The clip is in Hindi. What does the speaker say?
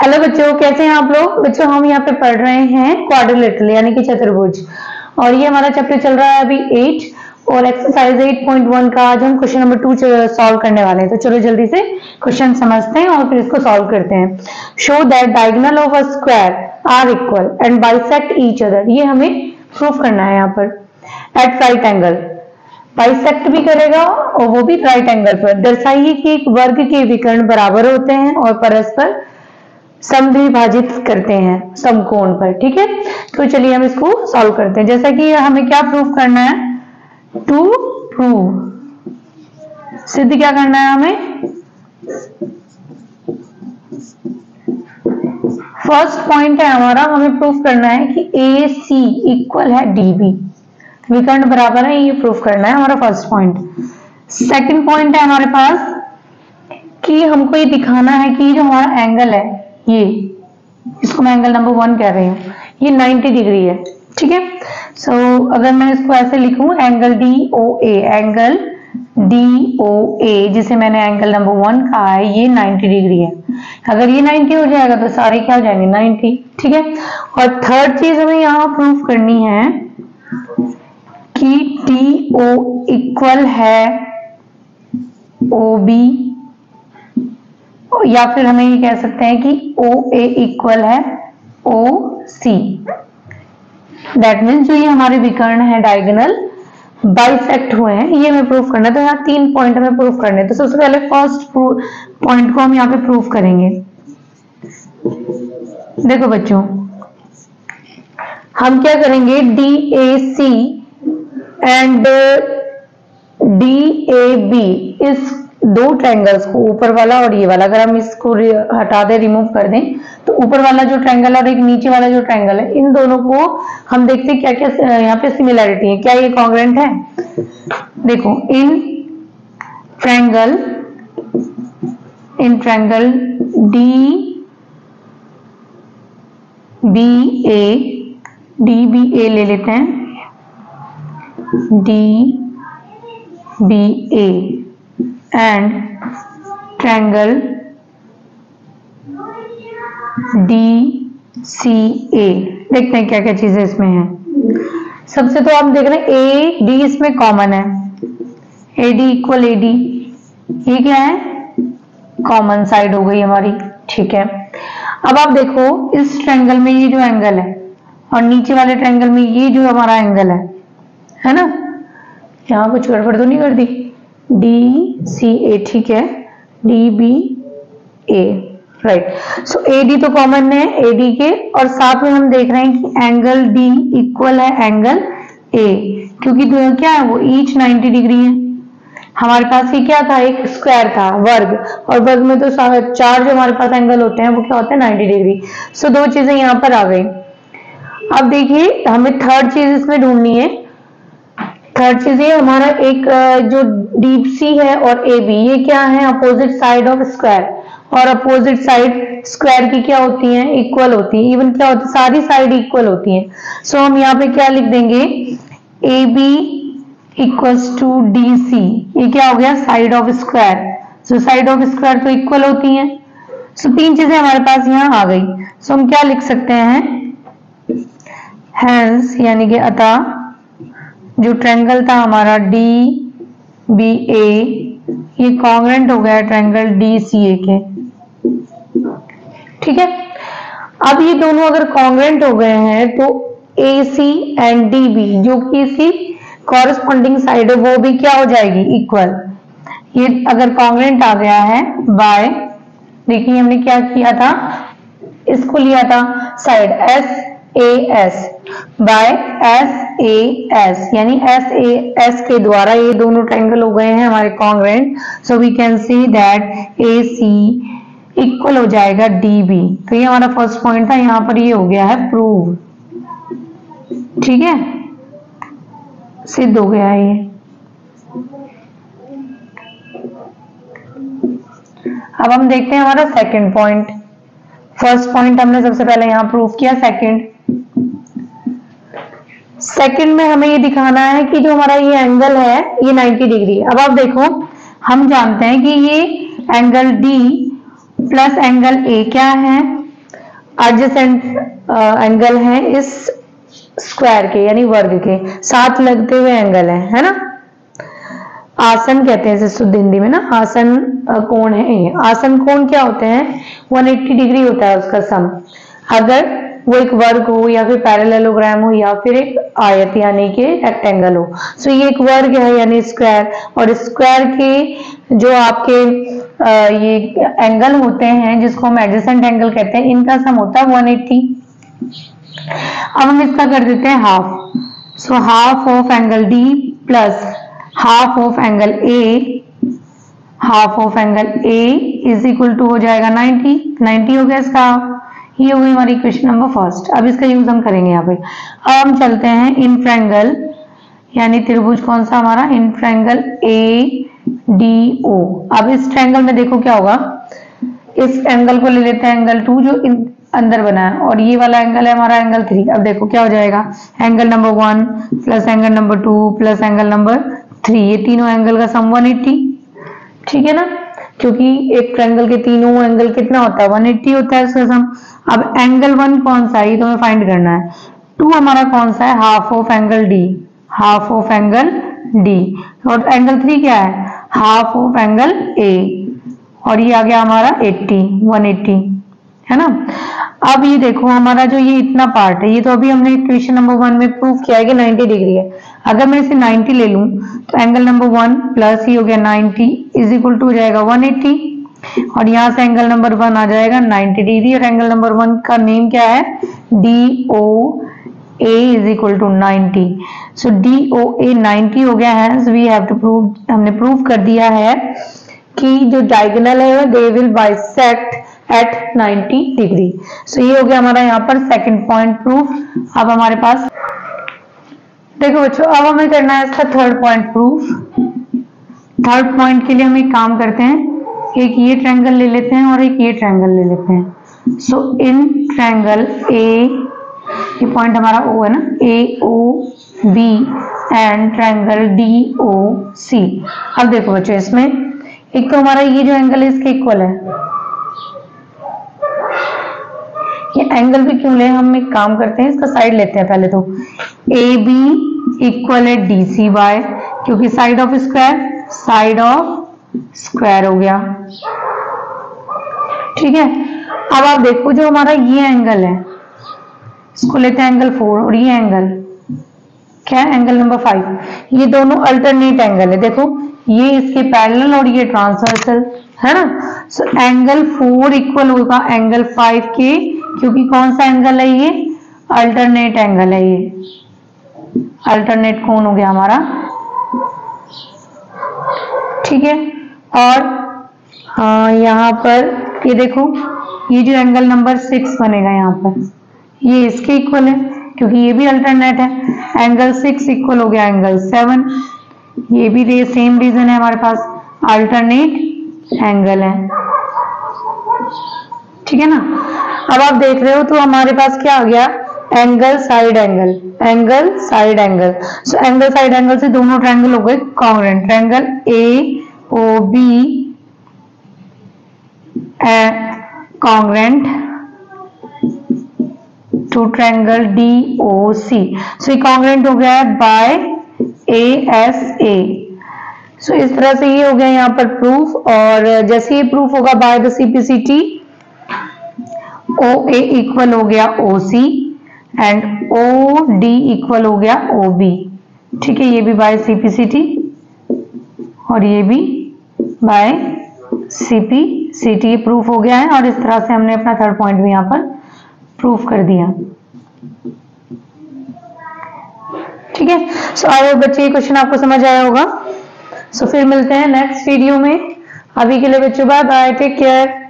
हेलो बच्चों, कैसे हैं आप लोग। बच्चों हम यहाँ पे पढ़ रहे हैं क्वाड्रिलेटरल यानी कि चतुर्भुज, और ये हमारा चैप्टर चल रहा है अभी 8 और एक्सरसाइज 8.1 का आज हम क्वेश्चन नंबर 2 सॉल्व करने वाले हैं। तो चलो जल्दी से क्वेश्चन समझते हैं और फिर इसको सॉल्व करते हैं। Show that diagonal of a square are equal and bisect each other, ये हमें प्रूफ करना है यहाँ पर। एट राइट एंगल, बाइसेक्ट भी करेगा और वो भी राइट एंगल पर। दर्शाइए कि एक वर्ग के विकर्ण बराबर होते हैं और परस्पर समद्विभाजित करते हैं समकोण पर। ठीक है, तो चलिए हम इसको सॉल्व करते हैं। जैसा कि हमें क्या प्रूफ करना है, टू प्रूव, सिद्ध क्या करना है हमें। फर्स्ट पॉइंट है हमारा, हमें प्रूफ करना है कि ए सी इक्वल है डी बी, विकर्ण बराबर है, ये प्रूफ करना है हमारा फर्स्ट पॉइंट। सेकंड पॉइंट है हमारे पास कि हमको ये दिखाना है कि जो हमारा एंगल है, ये इसको मैं एंगल नंबर 1 कह रही हूँ, ये 90 डिग्री है। ठीक है, सो अगर मैं इसको ऐसे लिखूं, एंगल डी ओ ए, एंगल डी ओ ए जिसे मैंने एंगल नंबर 1 कहा है, ये 90 डिग्री है। अगर ये 90 हो जाएगा तो सारे क्या हो जाएंगे 90। ठीक है, और थर्ड चीज हमें यहाँ प्रूफ करनी है कि टी ओ इक्वल है ओ बी, या फिर हमें ये कह सकते हैं कि ओ ए इक्वल है ओ सी। दैट मीन्स जो ये हमारे विकर्ण है डायगोनल बाइसेक्ट हुए हैं, ये हमें प्रूफ करना है। तो यहाँ 3 पॉइंट हमें प्रूफ करने हैं। तो सबसे पहले फर्स्ट पॉइंट को हम यहाँ पे प्रूफ करेंगे। देखो बच्चों, हम क्या करेंगे, D A C and D A B, इस दो ट्रायंगल्स को, ऊपर वाला और ये वाला, अगर हम इसको हटा दें, रिमूव कर दें, तो ऊपर वाला जो ट्रायंगल और एक नीचे वाला जो ट्रायंगल है, इन दोनों को हम देखते हैं क्या क्या यहाँ पे सिमिलैरिटी है, क्या ये कॉन्ग्रुएंट है। देखो, इन ट्रायंगल डी बी ए ले लेते हैं, D B A and triangle D C A, देखते हैं क्या क्या चीजें इसमें हैं। सबसे तो आप देख रहे हैं ए डी इसमें कॉमन है, A D equal A D, ये क्या है, कॉमन साइड हो गई हमारी। ठीक है, अब आप देखो इस ट्रायंगल में ये जो एंगल है और नीचे वाले ट्रायंगल में ये जो हमारा एंगल है ना, यहाँ कुछ गड़बड़ तो नहीं कर दी, डी सी ए। ठीक है, D B A, right. So A D तो कॉमन है ए डी के, और साथ में हम देख रहे हैं कि एंगल डी इक्वल है एंगल ए, क्योंकि क्या है वो ईच 90 डिग्री है। हमारे पास ये क्या था, एक स्क्वायर था, वर्ग, और वर्ग में तो 4 जो हमारे पास एंगल होते हैं वो क्या होते हैं 90 डिग्री। सो दो चीजें यहाँ पर आ गई। अब देखिए हमें थर्ड चीज इसमें ढूंढनी है। थर्ड चीज ये हमारा एक जो डीप सी है और ए बी, ये क्या है, अपोजिट साइड ऑफ स्क्वायर, और अपोजिट साइड स्क्वायर की क्या होती है, इक्वल होती है। इवन क्या होती है, सारी साइड इक्वल होती है। सो हम यहाँ पे क्या लिख देंगे, A B equals to D C, ये क्या हो गया, side of square. So side of square तो इक्वल होती है। सो 3 चीजें हमारे पास यहाँ आ गई। सो हम क्या लिख सकते हैं, हेंस यानी कि अतः जो ट्रायंगल था हमारा डी बी ए, ये कॉन्ग्रुएंट हो गया ट्रायंगल डी सी ए के। ठीक है, अब ये दोनों अगर कॉन्ग्रुएंट हो गए हैं तो ए सी एंड डी बी, जो कि इसकी कॉरेस्पॉन्डिंग साइड है, वो भी क्या हो जाएगी, इक्वल। ये अगर कॉन्ग्रुएंट आ गया है बाय, देखिए हमने क्या किया था, इसको लिया था side S A S by S A S, यानी एस ए एस के द्वारा ये दोनों ट्रायंगल हो गए हैं हमारे congruent. So we can see that A C equal हो जाएगा डी बी। तो ये हमारा फर्स्ट पॉइंट था, यहाँ पर ये हो गया है प्रूव। ठीक है, सिद्ध हो गया है ये। अब हम देखते हैं हमारा सेकंड पॉइंट। फर्स्ट पॉइंट हमने सबसे पहले यहाँ प्रूव किया, सेकंड में हमें ये दिखाना है कि जो हमारा ये एंगल है ये 90 डिग्री है। अब आप देखो, हम जानते हैं कि ये angle D plus angle A क्या है, एडजेसेंट एंगल है इस स्क्वायर के यानी वर्ग के साथ लगते हुए एंगल है ना। आसन कहते हैं इसे शुद्ध हिंदी में ना, आसन कोण है ये। आसन कोण क्या होते हैं, 180 डिग्री होता है उसका सम। अगर वो एक वर्ग हो या फिर पैरेललोग्राम हो या फिर एक आयत यानी कि रेक्टेंगल हो। सो ये एक वर्ग है यानी स्क्वायर, और स्क्वायर के जो आपके ये एंगल होते हैं जिसको हम एडजेसेंट एंगल कहते हैं, इनका सम होता है 180। अब हम इसका कर देते हैं half. So half of angle D plus half of angle A, half of angle A is equal to हो जाएगा 90। 90 हो गया इसका। ये हो गई हमारी इक्वेशन नंबर फर्स्ट। अब इसका यूज हम करेंगे यहाँ पे। अब हम चलते हैं इन ट्रायंगल यानी त्रिभुज कौन सा हमारा, in triangle A D O. अब इस ट्रायंगल में देखो क्या होगा, इस एंगल को ले लेते हैं एंगल 2 जो अंदर बना है, और ये वाला एंगल है हमारा एंगल 3। अब देखो क्या हो जाएगा, angle number 1 plus angle number 2 plus angle number 3, ये तीनों एंगल का सम 180। ठीक है ना, क्योंकि एक ट्रायंगल के तीनों एंगल कितना होता है, 180 होता है इसका सम। अब एंगल 1 कौन सा है ये तो हमें फाइंड करना है। 2 हमारा कौन सा है, half of angle D, half of angle D. और एंगल 3 क्या है, हाफ ऑफ एंगल ए, और ये आ गया हमारा 80, 180 है ना। अब ये देखो हमारा जो ये इतना पार्ट है, ये तो अभी हमने इक्वेशन नंबर 1 में प्रूव किया है कि 90 डिग्री है। अगर मैं इसे 90 ले लूं तो एंगल नंबर 1 प्लस ही हो गया 90 इज इक्वल टू हो जाएगा 180, और यहाँ से एंगल नंबर 1 आ जाएगा 90 डिग्री, और एंगल नंबर 1 का नेम क्या है, D O A is equal to 90। So D O A 90 हो गया है। So we have to prove, हमने प्रूव कर दिया है कि जो डायगोनल है they will bisect at 90 degree. So ये हो गया हमारा यहाँ पर सेकंड पॉइंट प्रूफ। अब हमारे पास देखो बच्चों, अब हमें करना है इसका third point proof. Third point के लिए हम एक काम करते हैं, एक ये ट्रायंगल ले लेते हैं और एक ये ट्रायंगल ले लेते हैं। सो इन ट्रायंगल ए, ये पॉइंट हमारा ओ है ना, A O B and triangle D O C. अब देखो बच्चों, इसमें एक तो हमारा ये जो एंगल है इसके इक्वल है। ये एंगल भी क्यों ले, हम एक काम करते हैं इसका साइड लेते हैं पहले तो। ए बी इक्वल है डी सी बाय, क्योंकि side of square, side of square हो गया। ठीक है, अब आप देखो जो हमारा ये एंगल है इसको लेते हैं एंगल 4, और ये एंगल क्या है, एंगल नंबर 5। ये दोनों अल्टरनेट एंगल है। देखो ये इसके पैरेलल और ये ट्रांसवर्सल है ना। सो एंगल 4 इक्वल होगा एंगल 5 के, क्योंकि कौन सा एंगल है ये, अल्टरनेट एंगल है, ये अल्टरनेट कोण हो गया हमारा। ठीक है, और यहाँ पर ये देखो ये जो एंगल नंबर 6 बनेगा यहाँ पर, ये इसके इक्वल है क्योंकि ये भी अल्टरनेट है। एंगल 6 इक्वल हो गया एंगल 7, ये भी सेम रीजन है हमारे पास, अल्टरनेट एंगल है। ठीक है ना। अब आप देख रहे हो तो हमारे पास क्या आ गया, angle side angle, angle side angle. So angle side angle से दोनों ट्रायंगल हो गए congruent. Triangle A O B congruent to triangle D O C. So ये कॉन्ग्रुएंट हो गया है बाय ए एस ए। सो इस तरह से ये हो गया यहाँ पर प्रूफ। और जैसे ये प्रूफ होगा by the CPCT, O A equal हो गया O C and O D equal हो गया ओ बी। ठीक है, ये भी बाय सीपीसीटी और ये भी बाय सीपीसीटी प्रूफ हो गया है। और इस तरह से हमने अपना थर्ड पॉइंट भी यहाँ पर प्रूफ कर दिया। ठीक है, सो आई होप बच्चे ये क्वेश्चन आपको समझ आया होगा। सो फिर मिलते हैं नेक्स्ट वीडियो में। अभी के लिए बच्चों बाय बाय, टेक केयर।